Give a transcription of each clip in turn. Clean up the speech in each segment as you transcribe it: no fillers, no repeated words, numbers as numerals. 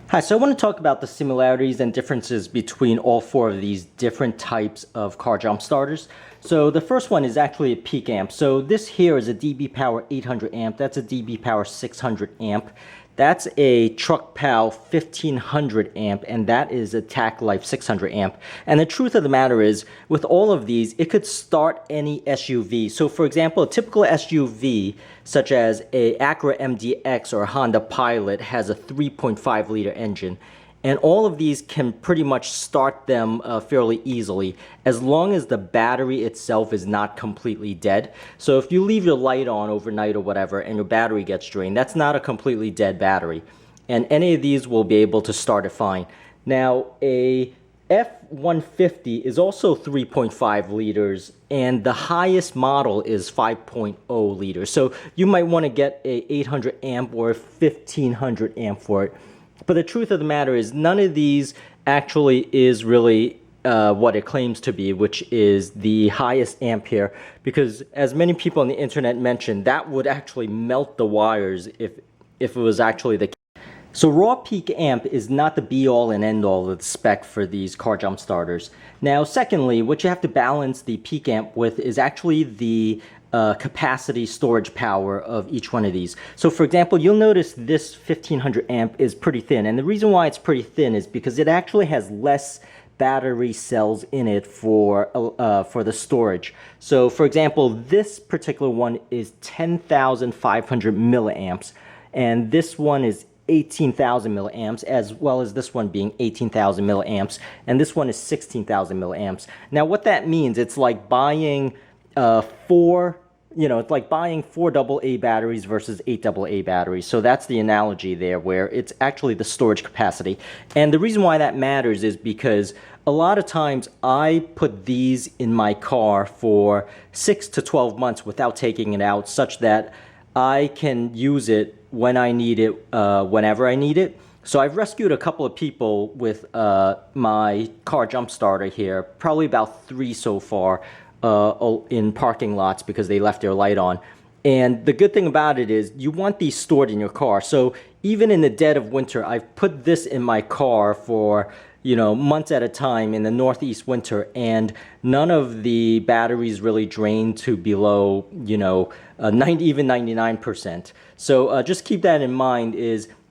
Hi, so I want to talk about the similarities and differences between all four of these different types of car jump starters. So the first one is actually a peak amp. So this here is a DBPower 800 amp. That's a DBPower 600 amp. That's a TrekPow 1500 amp, and that is a TackLife 600 amp. And the truth of the matter is, with all of these, it could start any SUV. So for example, a typical SUV, such as a Acura MDX or a Honda Pilot, has a 3.5 liter engine. And all of these can pretty much start them fairly easily, as long as the battery itself is not completely dead. So if you leave your light on overnight or whatever and your battery gets drained, that's not a completely dead battery. And any of these will be able to start it fine. Now, a F-150 is also 3.5 liters, and the highest model is 5.0 liters. So you might want to get a 800 amp or a 1500 amp for it. But the truth of the matter is, none of these actually is really what it claims to be, which is the highest amp here, because as many people on the internet mentioned, that would actually melt the wires if it was actually the case. So raw peak amp is not the be-all and end-all of the spec for these car jump starters. Now, secondly, what you have to balance the peak amp with is actually the capacity storage power of each one of these. So for example, you'll notice this 1500 amp is pretty thin, and the reason why it's pretty thin is because it actually has less battery cells in it for the storage. So for example, this particular one is 10,500 milliamps, and this one is 18,000 milliamps, as well as this one being 18,000 milliamps, and this one is 16,000 milliamps. Now what that means, it's like buying it's like buying 4 AA batteries versus 8 AA batteries. So that's the analogy there, where it's actually the storage capacity. And the reason why that matters is because a lot of times I put these in my car for 6 to 12 months without taking it out, such that I can use it when I need it, whenever I need it. So I've rescued a couple of people with my car jump starter here, probably about 3 so far, in parking lots because they left their light on. And the good thing about it is you want these stored in your car. So even in the dead of winter, I've put this in my car for months at a time in the northeast winter, and none of the batteries really drain to below 90, even 99%. So just keep that in mind.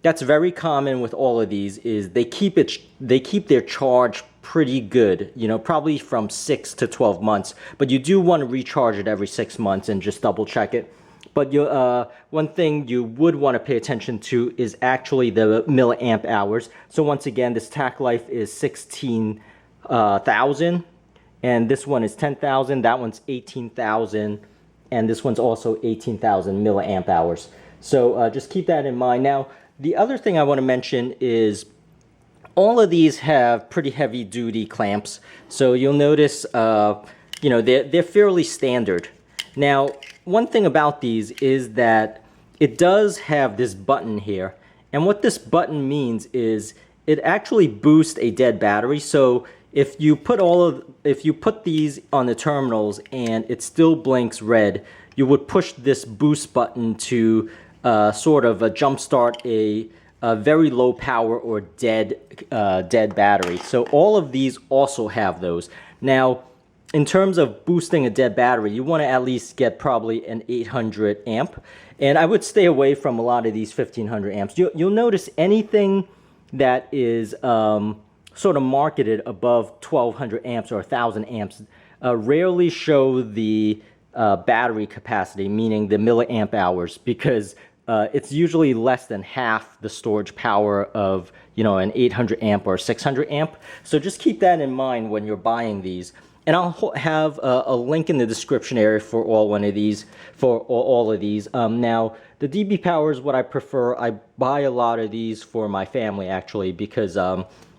That's very common with all of these, is they keep their charge pretty good, probably from 6 to 12 months, but you do want to recharge it every 6 months and just double check it. But one thing you would want to pay attention to is actually the milliamp hours. So once again, this TackLife is 16,000, and this one is 10,000, that one's 18,000, and this one's also 18,000 milliamp hours. So just keep that in mind. Now, the other thing I want to mention is all of these have pretty heavy duty clamps. So you'll notice, they're fairly standard. Now, one thing about these is that it does have this button here. And what this button means is it actually boosts a dead battery. So if you put these on the terminals and it still blinks red, you would push this boost button to sort of jumpstart a very low power or dead battery. So all of these also have those. Now, in terms of boosting a dead battery, you want to at least get probably an 800 amp. And I would stay away from a lot of these 1500 amps. You'll notice anything that is sort of marketed above 1200 amps or 1000 amps rarely show the battery capacity, meaning the milliamp hours, because it's usually less than half the storage power of an 800 amp or 600 amp. So just keep that in mind when you're buying these. And I'll have a link in the description area for all of these. Now, the DBPower is what I prefer. I buy a lot of these for my family, actually, because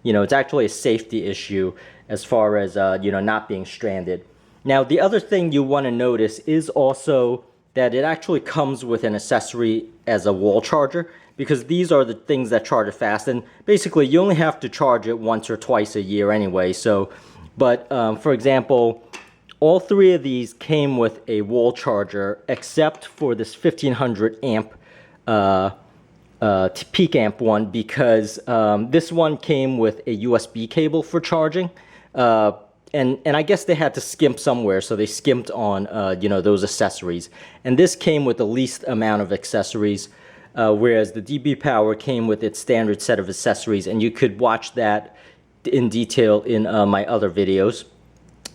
it's actually a safety issue as far as not being stranded. Now, the other thing you want to notice is also that it actually comes with an accessory as a wall charger, because these are the things that charge it fast, and basically you only have to charge it once or twice a year anyway. So, but for example, all 3 of these came with a wall charger, except for this 1500 amp peak amp one because this one came with a USB cable for charging, and I guess they had to skimp somewhere, so they skimped on you know, those accessories. And this came with the least amount of accessories, whereas the DBPower came with its standard set of accessories, and you could watch that in detail in my other videos.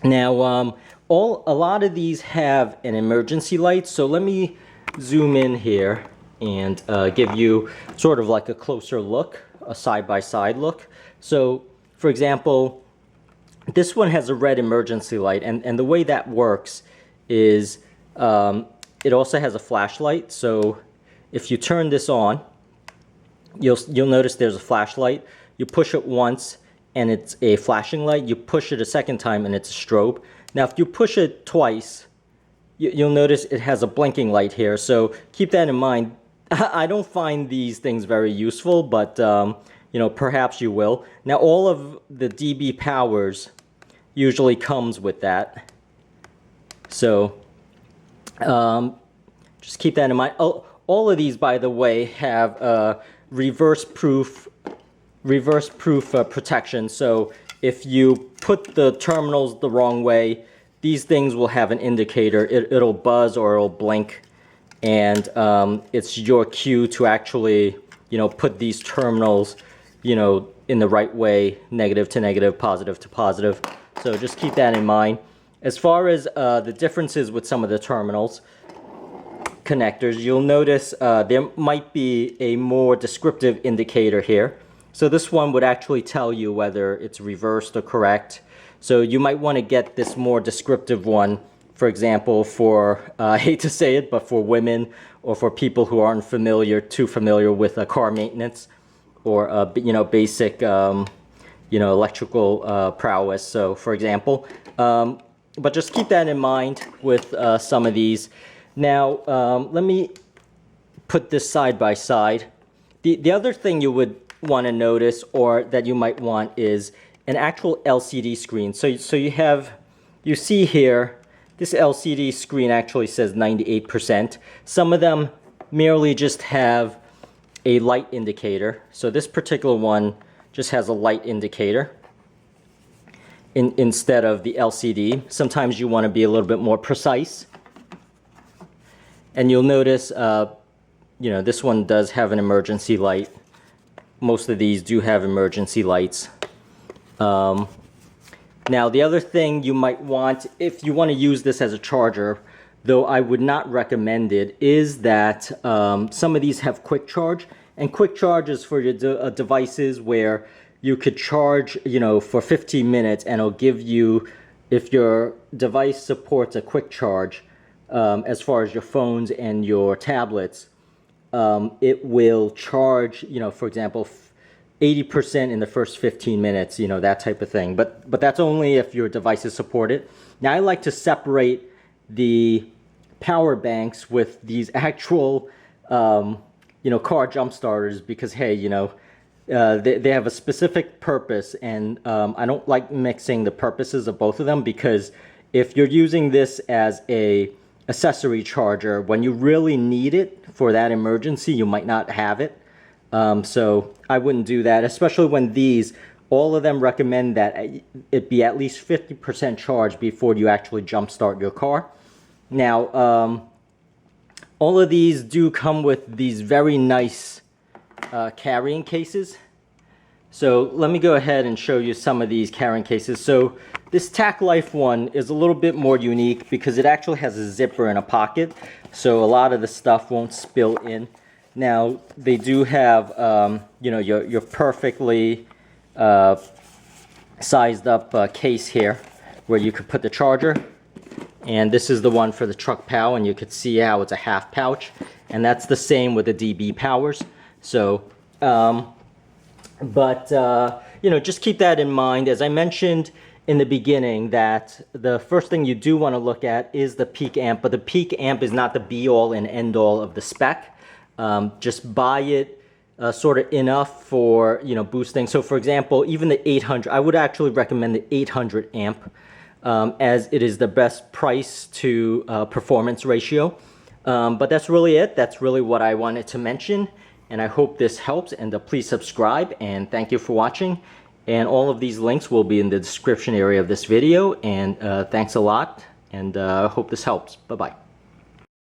Now, a lot of these have an emergency light, so let me zoom in here and give you sort of like a closer look, a side-by-side look. So, for example, this one has a red emergency light, and the way that works is it also has a flashlight. So if you turn this on, you'll notice there's a flashlight. You push it once and it's a flashing light. You push it a second time and it's a strobe. Now if you push it twice, you'll notice it has a blinking light here. So keep that in mind. I don't find these things very useful, but you know, perhaps you will. Now all of the DBPowers usually comes with that. So just keep that in mind. Oh, all of these, by the way, have reverse-proof protection. So if you put the terminals the wrong way, these things will have an indicator. It'll buzz or it'll blink, and it's your cue to actually, you know, put these terminals, you know, in the right way, negative to negative, positive to positive. So just keep that in mind. As far as the differences with some of the terminals connectors, you'll notice there might be a more descriptive indicator here. So this one would actually tell you whether it's reversed or correct. So you might want to get this more descriptive one, for example, for, I hate to say it, but for women or for people who aren't too familiar with car maintenance or, you know, basic, you know, electrical prowess. So, for example, but just keep that in mind with some of these. Now, let me put this side by side. The other thing you would want to notice, or that you might want, is an actual LCD screen. So you see here, this LCD screen actually says 98%. Some of them merely just have a light indicator. So this particular one just has a light indicator instead of the LCD. Sometimes you want to be a little bit more precise. And you'll notice, you know, this one does have an emergency light. Most of these do have emergency lights. Now, the other thing you might want, if you want to use this as a charger, though I would not recommend it, is that some of these have quick charge. And quick charge is for your devices where you could charge, you know, for 15 minutes, and it'll give you, if your device supports a quick charge, as far as your phones and your tablets, it will charge, you know, for example, 80% in the first 15 minutes, you know, that type of thing. But that's only if your devices support it. Now, I like to separate the power banks with these actual, you know, car jump starters, because, hey, you know, they have a specific purpose, and I don't like mixing the purposes of both of them, because if you're using this as a accessory charger, when you really need it for that emergency, you might not have it. So I wouldn't do that, especially when these, all of them recommend that it be at least 50% charged before you actually jump start your car. Now, all of these do come with these very nice carrying cases. So let me go ahead and show you some of these carrying cases. So this TackLife one is a little bit more unique because it actually has a zipper in a pocket, so a lot of the stuff won't spill in. Now, they do have, you know, your perfectly sized up case here where you could put the charger. And this is the one for the TrekPow, and you could see how it's a half pouch. And that's the same with the DBPowers. So, you know, just keep that in mind. As I mentioned in the beginning, that the first thing you do want to look at is the peak amp, but the peak amp is not the be-all and end-all of the spec. Just buy it sort of enough for, you know, boosting. So for example, even the 800, I would actually recommend the 800 amp as it is the best price to performance ratio. But that's really it. That's really what I wanted to mention. And I hope this helps, and please subscribe, and thank you for watching. And all of these links will be in the description area of this video, and thanks a lot, and I hope this helps. Bye-bye.